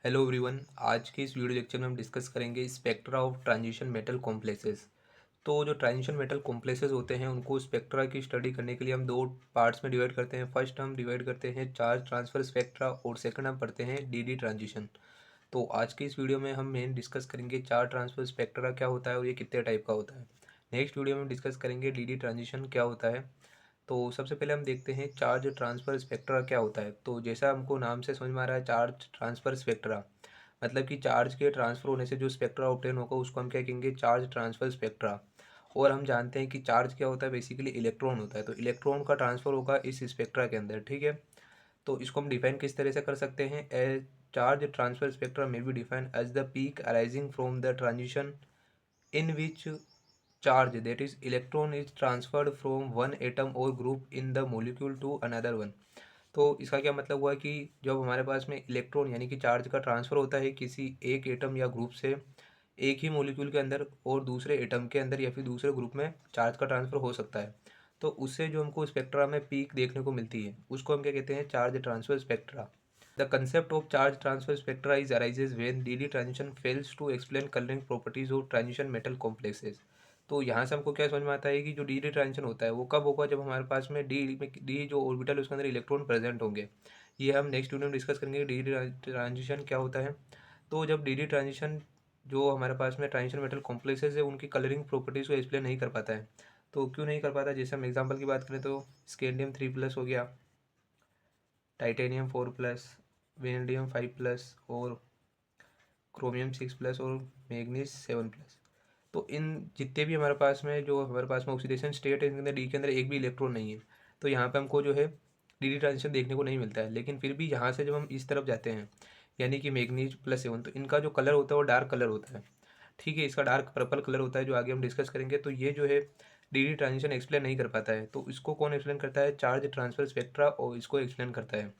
Hello everyone. आज के इस वीडियो लेक्चर में हम डिस्कस करेंगे spectra of transition metal complexes. तो जो ट्रांजिशन मेटल कॉम्प्लेक्सेस होते हैं उनको स्पेक्ट्रा की स्टडी करने के लिए हम दो पार्ट्स में डिवाइड करते हैं। फर्स्ट हम डिवाइड करते हैं चार्ज ट्रांसफर स्पेक्ट्रा और सेकंड हम पढ़ते हैं डीडी ट्रांजिशन। तो आज के इस वीडियो में हम मेन डिस्कस करेंगे चार्ज ट्रांसफर स्पेक्ट्रा क्या होता है और ये कितने टाइप का होता है। नेक्स्ट वीडियो में हम डिस्कस करेंगे डीडी ट्रांजिशन क्या होता है। तो सबसे पहले हम देखते हैं चार्ज ट्रांसफ़र स्पेक्ट्रा क्या होता है। तो जैसा हमको नाम से समझ में आ रहा है, चार्ज ट्रांसफ़र स्पेक्ट्रा मतलब कि चार्ज के ट्रांसफ़र होने से जो स्पेक्ट्रा ऑब्टेन होगा उसको हम क्या कहेंगे, चार्ज ट्रांसफ़र स्पेक्ट्रा। और हम जानते हैं कि चार्ज क्या होता है, बेसिकली इलेक्ट्रॉन होता है। तो इलेक्ट्रॉन का ट्रांसफ़र होगा इस स्पेक्ट्रा के अंदर, ठीक है। तो इसको हम डिफाइन किस तरह से कर सकते हैं, ए चार्ज ट्रांसफ़र स्पेक्ट्रा में be define as the peak arising from the transition in which charge, that is electron, is transferred from one atom or group in the molecule to another one। तो इसका क्या मतलब हुआ कि जब हमारे पास में इलेक्ट्रॉन यानी कि चार्ज का ट्रांसफ़र होता है किसी एक एटम या ग्रुप से एक ही मॉलिक्यूल के अंदर और दूसरे एटम के अंदर या फिर दूसरे ग्रुप में चार्ज का ट्रांसफ़र हो सकता है। तो उससे जो हमको स्पेक्ट्रा में पीक देखने को मिलती है उसको हम क्या कहते हैं, charge transfer spectra. The concept of charge transfer spectra is arises when DD transition fails to explain coloring properties of transition metal complexes। तो यहाँ से हमको क्या समझ में आता है कि जो डी डी ट्रांजिशन होता है वो कब होगा, जब हमारे पास में डी जो ऑर्बिटल है उसके अंदर इलेक्ट्रॉन प्रेजेंट होंगे। ये हम नेक्स्ट वीडियो में डिस्कस करेंगे डी डी ट्रांजिशन क्या होता है। तो जब डी डी ट्रांजिशन जो हमारे पास में ट्रांजिशन मेटल कॉम्प्लेक्सेस है उनकी कलरिंग प्रॉपर्टीज़ को एक्सप्लेन नहीं कर पाता है। तो क्यों नहीं कर पाता, जैसे हम एग्जाम्पल की बात करें तो स्केंडियम 3+ हो गया, टाइटेनियम 4+, वेनेडियम 5+ और क्रोमियम 6+ और मैग्नीज 7+। तो इन जितने भी हमारे पास में जो हमारे पास में ऑक्सीडेशन स्टेट है इनके अंदर डी के अंदर एक भी इलेक्ट्रॉन नहीं है। तो यहाँ पे हमको जो है डी डी ट्रांजिशन देखने को नहीं मिलता है। लेकिन फिर भी यहाँ से जब हम इस तरफ जाते हैं यानी कि मैग्नीज +7, तो इनका जो कलर होता है वो डार्क कलर होता है, ठीक है। इसका डार्क पर्पल कलर होता है जो आगे हम डिस्कस करेंगे। तो ये जो है डी डी ट्रांजिशन एक्सप्लेन नहीं कर पाता है। तो इसको कौन एक्सप्लेन करता है, चार्ज ट्रांसफर स्पेक्ट्रा, और इसको एक्सप्लेन करता है।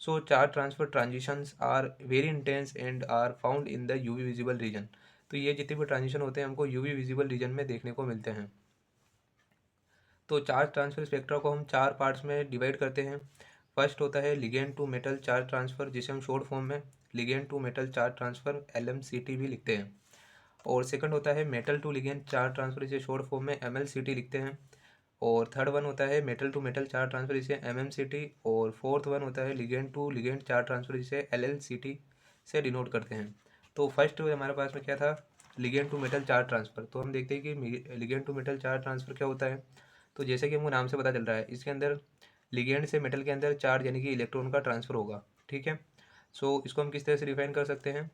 So charge transfer transitions are very intense and are found in the UV visible region। तो ये जितने भी ट्रांजिशन होते हैं हमको UV विजिबल रीजन में देखने को मिलते हैं। तो चार्ज ट्रांसफर स्पेक्ट्रा को हम चार पार्ट्स में डिवाइड करते हैं। फर्स्ट होता है ligand to metal charge transfer, जिसे हम शॉर्ट फॉर्म में ligand to metal charge transfer LMCT भी लिखते हैं। और सेकंड होता है metal to ligand charge transfer, इसे शॉर्ट फॉर्म में MLCT लिखते हैं। और थर्ड वन होता है metal to metal charge transfer, जिसे MMCT। और फोर्थ वन होता है ligand to ligand charge transfer, जिसे LLCT से डिनोट करते हैं। तो फर्स्ट हमारे पास में क्या था, ligand to metal charge transfer. तो हम देखते हैं कि ligand to metal charge transfer क्या होता है। तो जैसे कि हमको नाम से पता चल रहा है, इसके अंदर लिगेंड से मेटल के अंदर चार्ज यानी कि इलेक्ट्रॉन का ट्रांसफर होगा, ठीक है। सो इसको हम किस तरह से डिफाइन कर सकते हैं,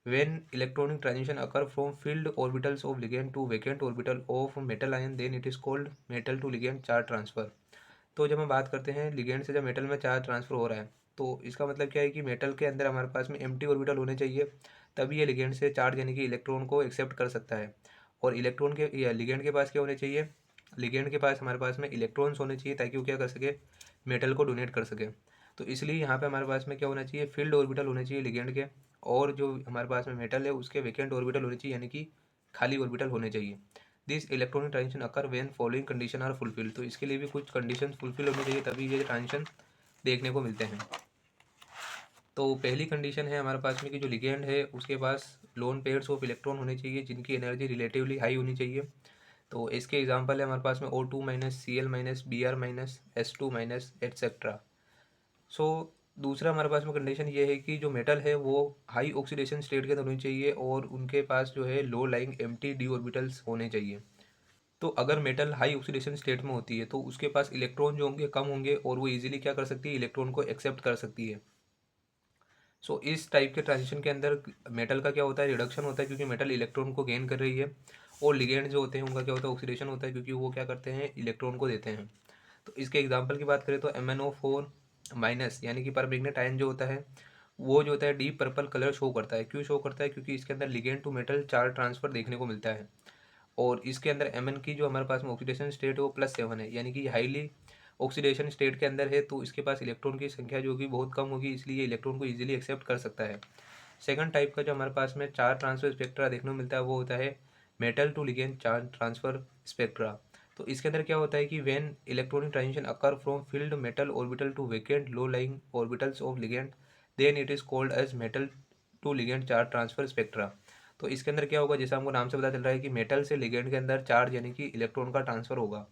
when electronic transition occur from filled orbitals of ligand to vacant orbital of metal ion, then it is called metal to ligand charge transfer। तो जब हम बात करते हैं लिगेंड से जब मेटल में चार्ज ट्रांसफ़र हो रहा है तो इसका मतलब क्या है कि मेटल के अंदर हमारे पास में एम्प्टी ऑर्बिटल होने चाहिए, तभी ये लिगेंड से चार्ज यानी कि इलेक्ट्रॉन को एक्सेप्ट कर सकता है। और इलेक्ट्रॉन के या लिगेंड के पास क्या होने चाहिए, लिगेंड के पास हमारे पास में इलेक्ट्रॉन्स होने चाहिए ताकि वो क्या कर सके, मेटल को डोनेट कर सके। तो इसलिए यहाँ पे हमारे पास में क्या होना चाहिए, फील्ड ऑर्बिटल होने चाहिए लिगेंड के, और जो हमारे पास में मेटल है उसके वैकेंट ऑर्बिटल होने चाहिए यानी कि खाली ऑर्बिटल होने चाहिए। This electronic transition occur when following condition are fulfil. तो इसके लिए भी कुछ कंडीशन फुलफिल होनी चाहिए तभी ये ट्रांजिशन देखने को मिलते हैं। तो पहली कंडीशन है हमारे पास में कि जो लिगेंड है उसके पास लोन पेयर्स ऑफ इलेक्ट्रॉन होने चाहिए जिनकी एनर्जी रिलेटिवली हाई होनी चाहिए। तो इसके एग्जांपल है हमारे पास में O2-Cl-Br-Bs2- एटसेट्रा। सो दूसरा हमारे पास में कंडीशन ये है कि जो मेटल है वो हाई ऑक्सीडेशन स्टेट के अंदर होनी चाहिए और उनके पास जो है low lying empty D orbitals होने चाहिए। तो अगर मेटल हाई ऑक्सीडेशन स्टेट में होती है तो उसके पास इलेक्ट्रॉन जो होंगे कम होंगे और वो इजीली क्या कर सकती है, इलेक्ट्रॉन को एक्सेप्ट कर सकती है। सो इस टाइप के ट्रांजिशन के अंदर मेटल का क्या होता है, रिडक्शन होता है क्योंकि मेटल इलेक्ट्रॉन को गेन कर रही है। और लिगेंड जो होते हैं उनका क्या होता है, ऑक्सीडेशन होता है क्योंकि वो क्या करते हैं, इलेक्ट्रॉन को देते हैं। तो इसके एग्जाम्पल की बात करें तो MnO4- यानी कि परमैंगनेट आयन जो होता है वो जो होता है डीप पर्पल कलर शो करता है। क्यों शो करता है, क्योंकि इसके अंदर ligand to metal charge transfer देखने को मिलता है। और इसके अंदर Mn की जो हमारे पास में ऑक्सीडेशन स्टेट है वो +7 है, यानी कि हाईली ऑक्सीडेशन स्टेट के अंदर है। तो इसके पास इलेक्ट्रॉन की संख्या जो कि बहुत कम होगी, इसलिए इलेक्ट्रॉन को इजीली एक्सेप्ट कर सकता है। सेकंड टाइप का जो हमारे पास में चार्ज ट्रांसफर स्पेक्ट्रा देखने को मिलता है वो होता है metal to ligand charge transfer spectra. तो इसके अंदर क्या होता है कि when electronic transition occur from field metal orbital to vacant low lying orbitals of ligand, then it is called as metal to ligand charge transfer spectra. तो इसके अंदर क्या होगा, जैसा हमको नाम से पता चल रहा है कि मेटल से लिगेंड के अंदर चार्ज यानी कि इलेक्ट्रॉन का ट्रांसफर होगा।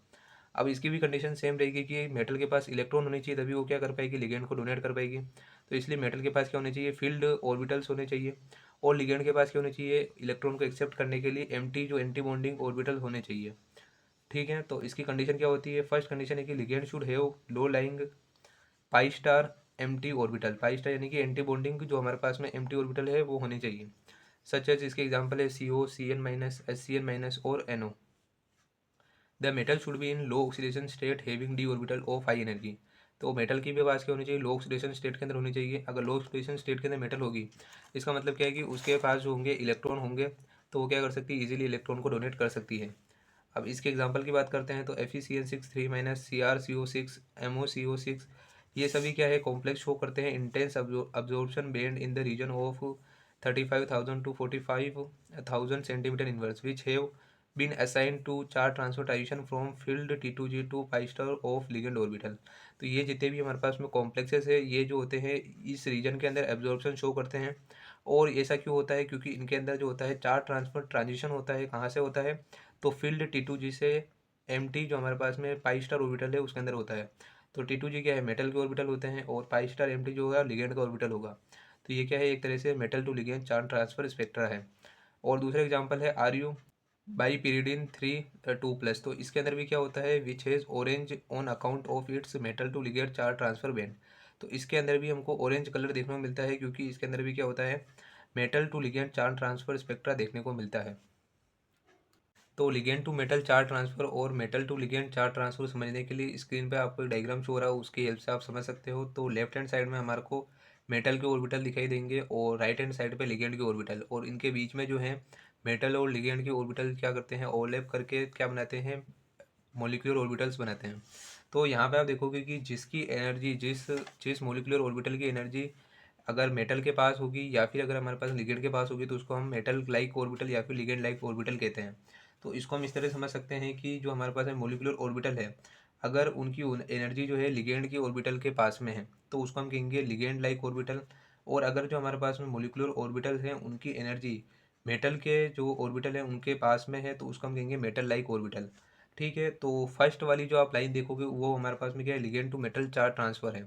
अब इसकी भी कंडीशन सेम रहेगी कि मेटल के पास इलेक्ट्रॉन होने चाहिए, तभी वो क्या कर पाएगी, लिगेंड को डोनेट कर पाएगी। तो इसलिए मेटल के पास क्या होने चाहिए, फील्ड ऑर्बिटल्स होने चाहिए, और लिगेंड के पास क्या होने चाहिए, इलेक्ट्रॉन को एक्सेप्ट करने के लिए एम्प्टी जो एंटी बॉन्डिंग ऑर्बिटल होने चाहिए। ठीक है, तो इसकी कंडीशन क्या होती है, फर्स्ट कंडीशन है कि ligand should have low lying pi star empty orbital. Pi star यानी कि एंटी बॉन्डिंग जो हमारे पास में एम्प्टी ऑर्बिटल है वो होनी चाहिए। सच एज इसके एग्जांपल है CO, CN-, SCN- और NO। The metal should be in low oxidation state having D orbital of high energy. तो मेटल की भी आवाज़ क्या होनी चाहिए, लो ऑक्सीडेशन स्टेट के अंदर होनी चाहिए। अगर लो ऑक्सीडेशन स्टेट के अंदर मेटल होगी, इसका मतलब क्या है कि उसके पास जो होंगे इलेक्ट्रॉन होंगे, तो वो क्या कर सकती है, इजीली इलेक्ट्रॉन को डोनेट कर सकती है। अब इसके एग्जांपल की बात करते हैं तो FeCN6 3 CrCO6 MoCO6, ये सभी क्या है, कॉम्प्लेक्स शो करते हैं intense absorption band in the region of 35,000 to 45,000 centimetre inverse which have been assign to charge transfer transition from field T2G to pi star of ligand orbital. तो ये जितने भी हमारे पास में कॉम्प्लेक्सेस है, ये जो होते हैं इस रीजन के अंदर एब्जॉर्प्शन शो करते हैं। और ऐसा क्यों होता है, क्योंकि इनके अंदर जो होता है चार्ज ट्रांसफर ट्रांजिशन होता है, कहाँ से होता है, तो फील्ड T2G से MT जो हमारे पास में पाई स्टार ऑर्बिटल है उसके अंदर होता है। तो T2G क्या है, मेटल के ऑर्बिटल होते हैं, और पाई स्टार MT जो होगा लिगेंड का ऑर्बिटल होगा। तो ये क्या है, एक तरह से metal to ligand charge transfer spectra है। और दूसरा एग्जांपल है RU बाई पीरिडिन 3 2+। तो इसके अंदर भी क्या होता है, which has orange on account of its metal to ligand charge transfer band. तो इसके अंदर भी हमको ऑरेंज कलर देखने को मिलता है, क्योंकि इसके अंदर भी क्या होता है, metal to ligand charge transfer spectra देखने को मिलता है। तो ligand to metal charge transfer और metal to ligand charge transfer समझने के लिए स्क्रीन पे आपको एक डायग्राम शो हो रहा है, उसकी हेल्प से आप समझ सकते हो। तो लेफ्ट हैंड साइड में हमारे को मेटल के ऑर्बिटल दिखाई देंगे, और राइट हैंड साइड पे लिगेंड के ऑर्बिटल, और इनके बीच में जो है मेटल और लिगेंड के ऑर्बिटल क्या करते हैं, ओवरलैप करके क्या बनाते हैं, मोलिकुलर ऑर्बिटल्स बनाते हैं। तो यहाँ पे आप देखोगे कि जिसकी एनर्जी जिस जिस मोलिकुलर ऑर्बिटल की एनर्जी अगर मेटल के पास होगी, या फिर अगर हमारे पास लिगेंड के पास होगी, तो उसको हम मेटल लाइक ऑर्बिटल या फिर लिगेंड लाइक ऑर्बिटल कहते हैं। तो इसको हम इस तरह समझ सकते हैं कि जो हमारे पास है मोलिकुलर ऑर्बिटल है, अगर उनकी एनर्जी जो है लिगेंड की ऑर्बिटल के पास में है, तो उसको हम कहेंगे लिगेंड लाइक ऑर्बिटल। और अगर जो हमारे पास में मोलिकुलर ऑर्बिटल हैं उनकी एनर्जी मेटल के जो ऑर्बिटल है उनके पास में है, तो उसको हम कहेंगे मेटल लाइक ऑर्बिटल। ठीक है, तो फर्स्ट वाली जो आप लाइन देखोगे वो हमारे पास में क्या है, ligand to metal charge transfer है,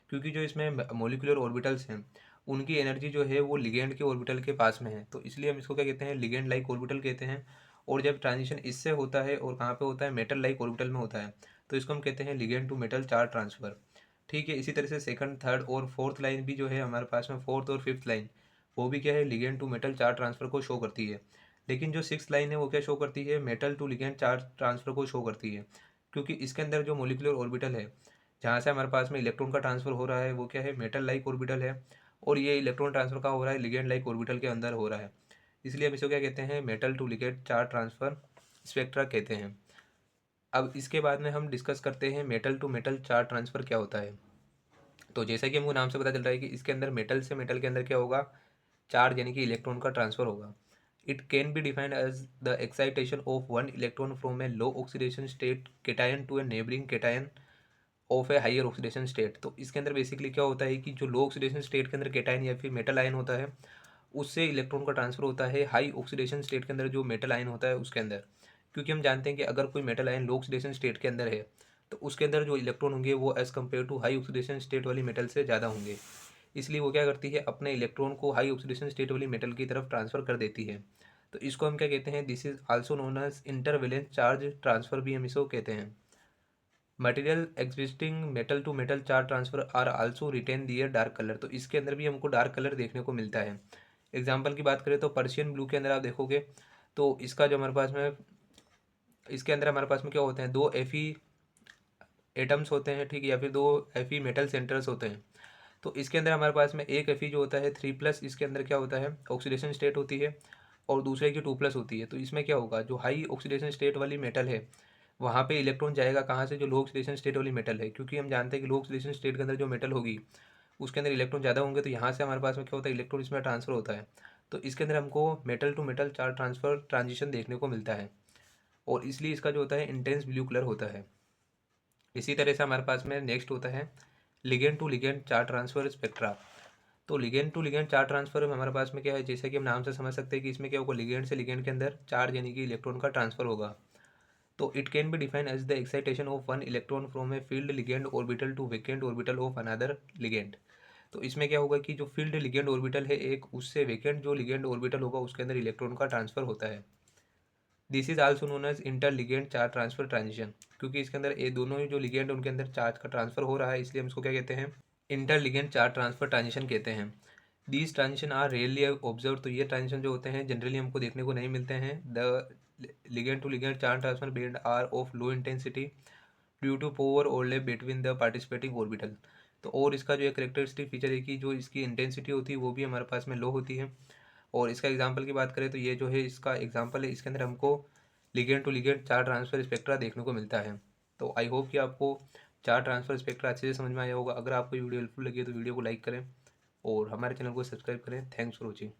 क्योंकि जो इसमें मोलिकुलर ऑर्बिटल्स हैं उनकी एनर्जी जो है वो लिगेंड के ऑर्बिटल के पास में है, तो इसलिए हम इसको क्या कहते हैं, लिगेंड लाइक ऑर्बिटल कहते हैं। और जब ट्रांजिशन इससे होता है और कहाँ पे होता है, मेटल लाइक ऑर्बिटल में होता है, तो इसको हम कहते हैं ligand to metal charge transfer. ठीक है, इसी तरह से सेकंड, थर्ड और फोर्थ लाइन भी जो है हमारे पास में, फोर्थ और फिफ्थ लाइन, वो भी क्या है, ligand to metal charge transfer को शो करती है। लेकिन जो सिक्स लाइन है वो क्या शो करती है, metal to ligand charge transfer को शो करती है, क्योंकि इसके अंदर जो मोलिकुलर ऑर्बिटल है जहाँ से हमारे पास में इलेक्ट्रॉन का ट्रांसफर हो रहा है वो क्या है, मेटल लाइक ऑर्बिटल है। और ये इलेक्ट्रॉन ट्रांसफर का हो रहा है, लिगेंड लाइक ऑर्बिटल के अंदर हो रहा है। इसलिए हम इसको क्या कहते हैं, metal to ligand charge transfer spectra कहते हैं। अब इसके बाद में हम डिस्कस करते हैं metal to metal charge transfer क्या होता है। तो जैसा कि हमको नाम से पता चल रहा है कि इसके अंदर मेटल से मेटल के अंदर क्या होगा, चार्ज यानी कि इलेक्ट्रॉन का ट्रांसफ़र होगा। It can be defined as the excitation of one electron from a low oxidation state cation to a neighbouring cation of a higher oxidation state. तो इसके अंदर बेसिकली क्या होता है कि जो लो ऑक्सीडेशन स्टेट के अंदर केटायन या फिर मेटल आयन होता है, उससे इलेक्ट्रॉन का ट्रांसफर होता है हाई ऑक्सीडेशन स्टेट के अंदर जो मेटल आयन होता है उसके अंदर। क्योंकि हम जानते हैं कि अगर कोई मेटल आयन लो ऑक्सीडेशन स्टेट के अंदर है, तो उसके अंदर जो इलेक्ट्रॉन होंगे वो as compare to high oxidation state वाली मेटल से ज़्यादा होंगे। इसलिए वो क्या करती है, अपने इलेक्ट्रॉन को हाई ऑक्सीडेशन स्टेट वाली मेटल की तरफ ट्रांसफ़र कर देती है। तो इसको हम क्या कहते हैं, this is also known as intervalence charge transfer भी हम इसको कहते हैं। Material existing metal to metal charge transfer are also retain their dark colour. तो इसके अंदर भी हमको डार्क कलर देखने को मिलता है। एग्जाम्पल की बात करें तो पर्शियन ब्लू के अंदर आप देखोगे तो इसका जो हमारे पास में, इसके अंदर हमारे पास में क्या होते हैं, दो एफी एटम्स होते हैं, ठीक है, या फिर दो एफी मेटल सेंटर्स होते हैं। तो इसके अंदर हमारे पास में एक एफी जो होता है 3+, इसके अंदर क्या होता है, ऑक्सीडेशन स्टेट होती है, और दूसरे की 2+ होती है। तो इसमें क्या होगा, जो हाई ऑक्सीडेशन स्टेट वाली मेटल है वहाँ पे इलेक्ट्रॉन जाएगा कहाँ से, जो लो ऑक्सीडेशन स्टेट वाली मेटल है, क्योंकि हम जानते हैं कि लो ऑक्सीडेशन स्टेट के अंदर जो मेटल होगी उसके अंदर इलेक्ट्रॉन ज़्यादा होंगे, तो यहाँ से हमारे पास में क्या होता है, इलेक्ट्रॉन इसमें ट्रांसफ़र होता है। तो इसके अंदर हमको metal to metal charge transfer transition देखने को मिलता है, और इसलिए इसका जो होता है इंटेंस ब्लू कलर होता है। इसी तरह से हमारे पास में नेक्स्ट होता है ligand to ligand charge transfer spectra. तो ligand to ligand charge transfer में हमारे पास में क्या है, जैसे कि हम नाम से समझ सकते हैं कि इसमें क्या होगा, लिगेंड से लिगेंड के अंदर चार्ज यानी कि इलेक्ट्रॉन का ट्रांसफर होगा। तो it can be defined as the excitation of one electron from a filled ligand orbital to vacant orbital of another ligand. तो इसमें क्या होगा कि जो फील्ड लिगेंड ऑर्बिटल है एक, उससे वैकेंट जो लिगेंड ऑर्बिटल होगा उसके अंदर इलेक्ट्रॉन का ट्रांसफर होता है। This is also known as inter ligand charge transfer transition, क्योंकि इसके अंदर ये दोनों ही जो लिगेंड उनके अंदर चार्ज का ट्रांसफर हो रहा है, इसलिए हम इसको क्या कहते हैं, inter ligand charge transfer transition कहते हैं। These transition are rarely observe, तो ये ट्रांजिशन जो होते हैं जनरली हमको देखने को नहीं मिलते हैं। The ligand to ligand charge transfer band are of low intensity due to poor overlap between the participating orbital. तो और इसका जो एक करेक्टरिस्टिक फीचर है कि जो इसकी इंटेंसिटी होती है वो भी हमारे पास में लो होती है। और इसका एग्जांपल की बात करें तो ये जो है इसका एग्जांपल है, इसके अंदर हमको लिगेंड टू लिगेंड चार ट्रांसफर स्पेक्ट्रा देखने को मिलता है। तो आई होप कि आपको चार ट्रांसफर स्पेक्ट्रा अच्छे से समझ में आया होगा। अगर आपको ये वीडियो हेल्पफुल लगी है तो वीडियो को लाइक करें और हमारे चैनल को सब्सक्राइब करें। Thanks for watching.